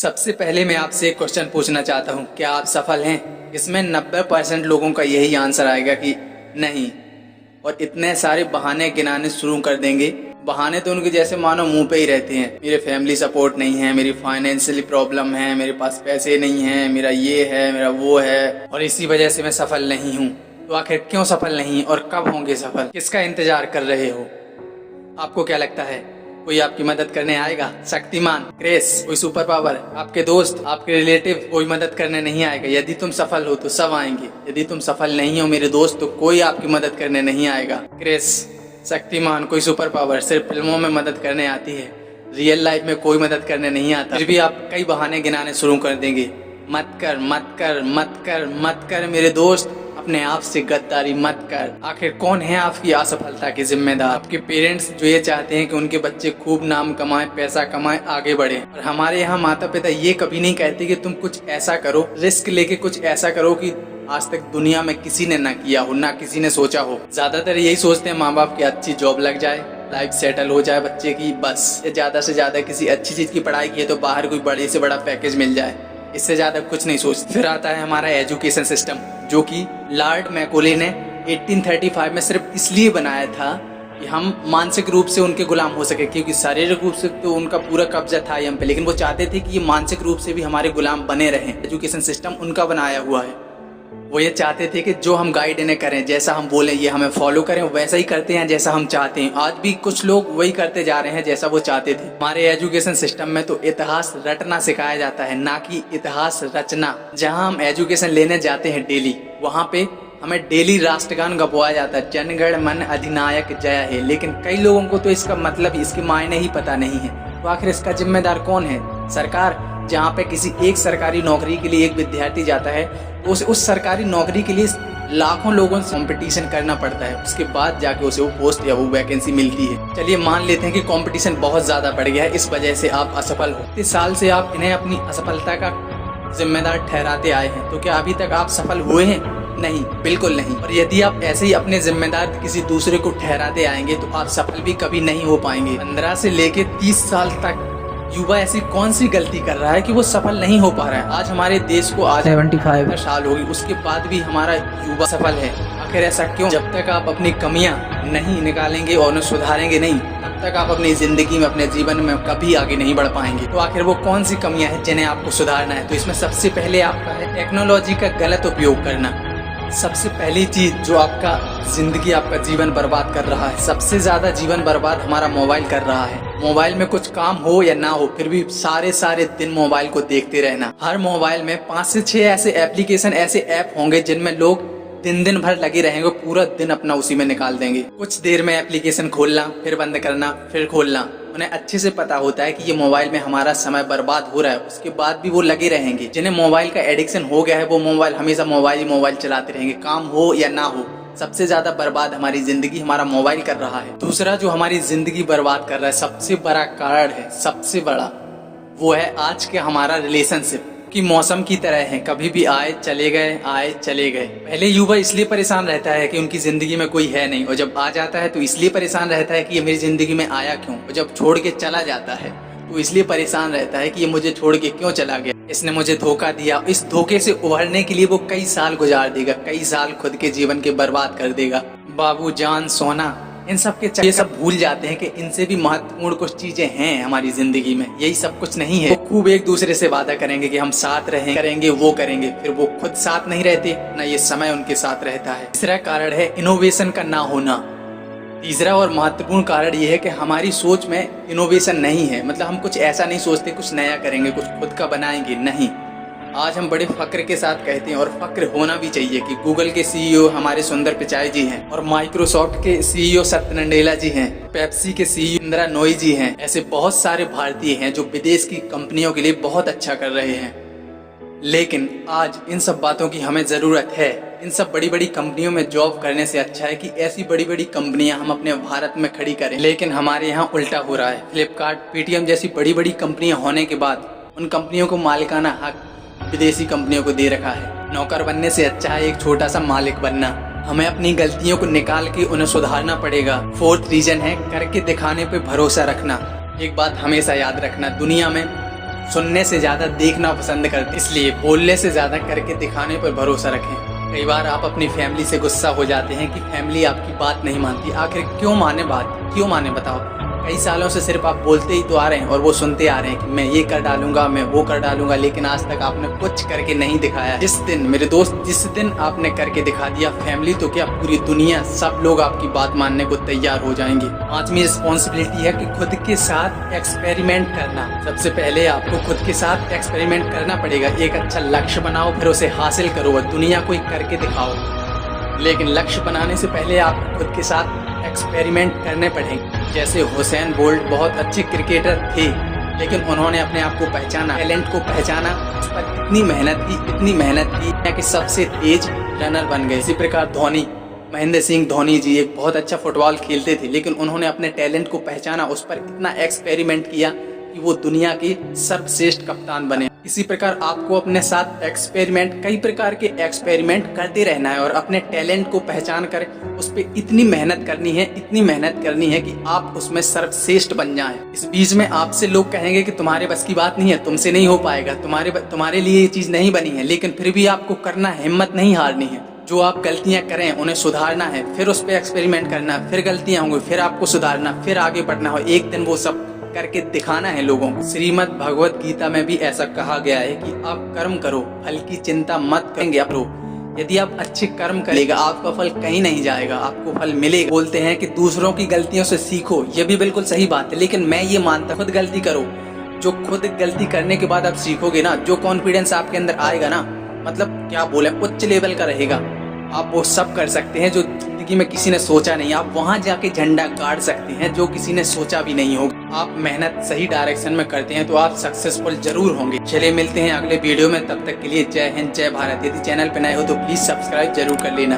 सबसे पहले मैं आपसे एक क्वेश्चन पूछना चाहता हूँ, क्या आप सफल हैं? इसमें 90% लोगों का यही आंसर आएगा कि नहीं, और इतने सारे बहाने गिनाने शुरू कर देंगे। बहाने तो उनके जैसे मानो मुंह पे ही रहते हैं। मेरे फैमिली सपोर्ट नहीं है, मेरी फाइनेंशियली प्रॉब्लम है, मेरे पास पैसे नहीं है, मेरा ये है, मेरा वो है, और इसी वजह से मैं सफल नहीं हूँ। तो आखिर क्यों सफल नहीं और कब होंगे सफल? किसका इंतजार कर रहे हो? आपको क्या लगता है कोई आपकी मदद करने आएगा? शक्तिमान, ग्रेस, कोई सुपर पावर, आपके दोस्त, आपके रिलेटिव कोई मदद करने नहीं आएगा। यदि तुम सफल हो तो सब आएंगे, यदि तुम सफल नहीं हो मेरे दोस्त तो कोई आपकी मदद करने नहीं आएगा। ग्रेस, शक्तिमान, कोई सुपर पावर सिर्फ फिल्मों में मदद करने आती है, रियल लाइफ में कोई मदद करने नहीं आता। फिर भी आप कई बहाने गिनाने शुरू कर देंगे, मत कर मत कर मत कर मत कर मेरे दोस्त, अपने आप से गद्दारी मत कर। आखिर कौन है आपकी असफलता के जिम्मेदार? आपके पेरेंट्स जो ये चाहते हैं कि उनके बच्चे खूब नाम कमाएं, पैसा कमाएं, आगे बढ़े। और हमारे यहाँ माता पिता ये कभी नहीं कहते कि तुम कुछ ऐसा करो, रिस्क लेके कुछ ऐसा करो कि आज तक दुनिया में किसी ने ना किया हो, ना किसी ने सोचा हो। ज्यादातर यही सोचते हैं माँ बाप की अच्छी जॉब लग जाए, लाइफ सेटल हो जाए बच्चे की, बस। ज्यादा से ज्यादा किसी अच्छी चीज की पढ़ाई की है तो बाहर कोई बड़े से बड़ा पैकेज मिल जाए, इससे ज्यादा कुछ नहीं सोचते। फिर आता है हमारा एजुकेशन सिस्टम, जो कि लॉर्ड मैकोले ने 1835 में सिर्फ इसलिए बनाया था कि हम मानसिक रूप से उनके गुलाम हो सके, क्योंकि शारीरिक रूप से तो उनका पूरा कब्जा था ही हम पे, लेकिन वो चाहते थे कि ये मानसिक रूप से भी हमारे गुलाम बने रहें। एजुकेशन सिस्टम उनका बनाया हुआ है। वो ये चाहते थे कि जो हम गाइड इन्हें करें, जैसा हम बोलें ये हमें फॉलो करें, वैसा ही करते हैं जैसा हम चाहते हैं। आज भी कुछ लोग वही करते जा रहे हैं जैसा वो चाहते थे। हमारे एजुकेशन सिस्टम में तो इतिहास रटना सिखाया जाता है, ना कि इतिहास रचना। जहां हम एजुकेशन लेने जाते हैं डेली, वहां पे हमें डेली राष्ट्रगान गवाया जाता है, जनगण मन अधिनायक जय हे। लेकिन कई लोगों को तो इसका मतलब, इसके मायने ही पता नहीं है। तो आखिर इसका जिम्मेदार कौन है? सरकार। जहाँ पे किसी एक सरकारी नौकरी के लिए एक विद्यार्थी जाता है तो उसे उस सरकारी नौकरी के लिए लाखों लोगों से कंपटीशन करना पड़ता है, उसके बाद जाके उसे वो पोस्ट या वो वैकेंसी मिलती है। चलिए मान लेते हैं कि कंपटीशन बहुत ज्यादा बढ़ गया है, इस वजह से आप असफल हो। इस साल से आप इन्हें अपनी असफलता का जिम्मेदार ठहराते आए हैं, तो क्या अभी तक आप सफल हुए हैं? नहीं, बिल्कुल नहीं। और यदि आप ऐसे ही अपने जिम्मेदार किसी दूसरे को ठहराते आएंगे तो आप सफल भी कभी नहीं हो पाएंगे। 15 से लेके 30 साल तक युवा ऐसी कौन सी गलती कर रहा है कि वो सफल नहीं हो पा रहा है? आज हमारे देश को आज 75 साल होगी, उसके बाद भी हमारा युवा सफल है। आखिर ऐसा क्यों? जब तक आप अपनी कमियां नहीं निकालेंगे और उन्हें सुधारेंगे नहीं, तब तक आप अपनी जिंदगी में, अपने जीवन में कभी आगे नहीं बढ़ पाएंगे। तो आखिर वो कौन सी कमियां हैं जिन्हें आपको सुधारना है? तो इसमें सबसे पहले आपका है टेक्नोलॉजी का गलत उपयोग करना। सबसे पहली चीज जो आपका जिंदगी, आपका जीवन बर्बाद कर रहा है, सबसे ज्यादा जीवन बर्बाद हमारा मोबाइल कर रहा है। मोबाइल में कुछ काम हो या ना हो, फिर भी सारे दिन मोबाइल को देखते रहना। हर मोबाइल में 5 से 6 ऐसे एप्लीकेशन, ऐसे ऐप होंगे जिनमें लोग दिन भर लगे रहेंगे, पूरा दिन अपना उसी में निकाल देंगे। कुछ देर में एप्लीकेशन खोलना, फिर बंद करना, फिर खोलना। उन्हें अच्छे से पता होता है कि ये मोबाइल में हमारा समय बर्बाद हो रहा है, उसके बाद भी वो लगे रहेंगे। जिन्हें मोबाइल का एडिक्शन हो गया है वो मोबाइल हमेशा मोबाइल चलाते रहेंगे, काम हो या ना हो। सबसे ज्यादा बर्बाद हमारी जिंदगी हमारा मोबाइल कर रहा है। दूसरा जो हमारी जिंदगी बर्बाद कर रहा है, सबसे बड़ा कारण है, सबसे बड़ा, वो है आज के हमारा रिलेशनशिप की मौसम की तरह है, कभी भी आए चले गए, आए चले गए। पहले युवा इसलिए परेशान रहता है कि उनकी जिंदगी में कोई है नहीं, और जब आ जाता है तो इसलिए परेशान रहता है कि ये मेरी जिंदगी में आया क्यों। और जब छोड़ के चला जाता है तो इसलिए परेशान रहता है कि ये मुझे छोड़ के क्यों चला गया, इसने मुझे धोखा दिया। इस धोखे से उभरने के लिए वो कई साल गुजार देगा, कई साल खुद के जीवन के बर्बाद कर देगा। बाबू जान, सोना, इन सब के ये सब भूल जाते हैं कि इनसे भी महत्वपूर्ण कुछ चीजें हैं हमारी जिंदगी में, यही सब कुछ नहीं है। वो खूब एक दूसरे से वादा करेंगे कि हम साथ रहें, करेंगे, वो करेंगे, फिर वो खुद साथ नहीं रहते, ना ये समय उनके साथ रहता है। तीसरा कारण है इनोवेशन का ना होना। तीसरा और महत्वपूर्ण कारण ये है कि हमारी सोच में इनोवेशन नहीं है, मतलब हम कुछ ऐसा नहीं सोचते कुछ नया करेंगे, कुछ खुद का बनाएंगे, नहीं। आज हम बड़े फक्र के साथ कहते हैं, और फक्र होना भी चाहिए, कि गूगल के सीईओ हमारे सुंदर पिचाई जी हैं, और माइक्रोसॉफ्ट के सीईओ सत्य नडेला जी हैं, पेप्सी के सीईओ इंदिरा नोई जी हैं। ऐसे बहुत सारे भारतीय हैं जो विदेश की कंपनियों के लिए बहुत अच्छा कर रहे हैं। लेकिन आज इन सब बातों की हमें जरूरत है। इन सब बड़ी बड़ी कंपनियों में जॉब करने से अच्छा है कि ऐसी बड़ी बड़ी कंपनियां हम अपने भारत में खड़ी करें। लेकिन हमारे यहाँ उल्टा हो रहा है। फ्लिपकार्ट, पेटीएम जैसी बड़ी बड़ी कंपनियां होने के बाद उन कंपनियों को मालिकाना हक विदेशी कंपनियों को दे रखा है। नौकर बनने से अच्छा है एक छोटा सा मालिक बनना। हमें अपनी गलतियों को निकाल के उन्हें सुधारना पड़ेगा। 4th रीजन है करके दिखाने पे भरोसा रखना। एक बात हमेशा याद रखना, दुनिया में सुनने से ज्यादा देखना पसंद करते, इसलिए बोलने से ज्यादा करके दिखाने पर भरोसा रखें। कई बार आप अपनी फैमिली से गुस्सा हो जाते हैं कि फैमिली आपकी बात नहीं मानती। आखिर क्यों माने बात, क्यों माने बताओ। कई सालों से सिर्फ आप बोलते ही तो आ रहे हैं और वो सुनते आ रहे हैं कि मैं ये कर डालूंगा, मैं वो कर डालूंगा, लेकिन आज तक आपने कुछ करके नहीं दिखाया। जिस दिन मेरे दोस्त, जिस दिन आपने करके दिखा दिया, फैमिली तो क्या पूरी दुनिया, सब लोग आपकी बात मानने को तैयार हो जाएंगे। 5वीं रिस्पॉन्सिबिलिटी है कि खुद के साथ एक्सपेरिमेंट करना। सबसे पहले आपको खुद के साथ एक्सपेरिमेंट करना पड़ेगा। एक अच्छा लक्ष्य बनाओ, फिर उसे हासिल करो और दुनिया को करके दिखाओ। लेकिन लक्ष्य बनाने से पहले आप खुद के साथ एक्सपेरिमेंट करने पड़ेंगे। जैसे हुसैन बोल्ट बहुत अच्छे क्रिकेटर थे, लेकिन उन्होंने अपने आप को पहचाना, टैलेंट को पहचाना, उस पर इतनी मेहनत की कि सबसे तेज रनर बन गए। इसी प्रकार धोनी, महेंद्र सिंह धोनी जी एक बहुत अच्छा फुटबॉल खेलते थे, लेकिन उन्होंने अपने टैलेंट को पहचाना, उस पर इतना एक्सपेरिमेंट किया कि वो दुनिया के सर्वश्रेष्ठ कप्तान बने। इसी प्रकार आपको अपने साथ एक्सपेरिमेंट, कई प्रकार के एक्सपेरिमेंट करते रहना है और अपने टैलेंट को पहचान कर उस पर इतनी मेहनत करनी है कि आप उसमें सर्वश्रेष्ठ बन जाएं। इस बीच में आपसे लोग कहेंगे कि तुम्हारे बस की बात नहीं है, तुमसे नहीं हो पाएगा, तुम्हारे लिए ये चीज नहीं बनी है, लेकिन फिर भी आपको करना है, हिम्मत नहीं हारनी है। जो आप गलतियां करें उन्हें सुधारना है, फिर उस पर एक्सपेरिमेंट करना, फिर गलतियां होंगी, फिर आपको सुधारना, फिर आगे बढ़ना हो। एक दिन वो सब करके दिखाना है लोगों को। श्रीमद् भगवत गीता में भी ऐसा कहा गया है कि आप कर्म करो, फल की चिंता मत करेंगे आप लोग। यदि आप अच्छे कर्म करेगा, आपका फल कहीं नहीं जाएगा, आपको फल मिलेगा। बोलते हैं कि दूसरों की गलतियों से सीखो, ये भी बिल्कुल सही बात है, लेकिन मैं ये मानता खुद गलती करो। जो खुद गलती करने के बाद आप सीखोगे ना, जो कॉन्फिडेंस आपके अंदर आएगा ना, मतलब क्या बोले, उच्च लेवल का रहेगा। आप वो सब कर सकते हैं जो जिंदगी में किसी ने सोचा नहीं। आप वहां जाके झंडा गाड़ सकते हैं जो किसी ने सोचा भी नहीं होगा। आप मेहनत सही डायरेक्शन में करते हैं तो आप सक्सेसफुल जरूर होंगे। चलिए मिलते हैं अगले वीडियो में, तब तक के लिए जय हिंद, जय भारत। यदि चैनल पे नए हो तो प्लीज सब्सक्राइब जरूर कर लेना।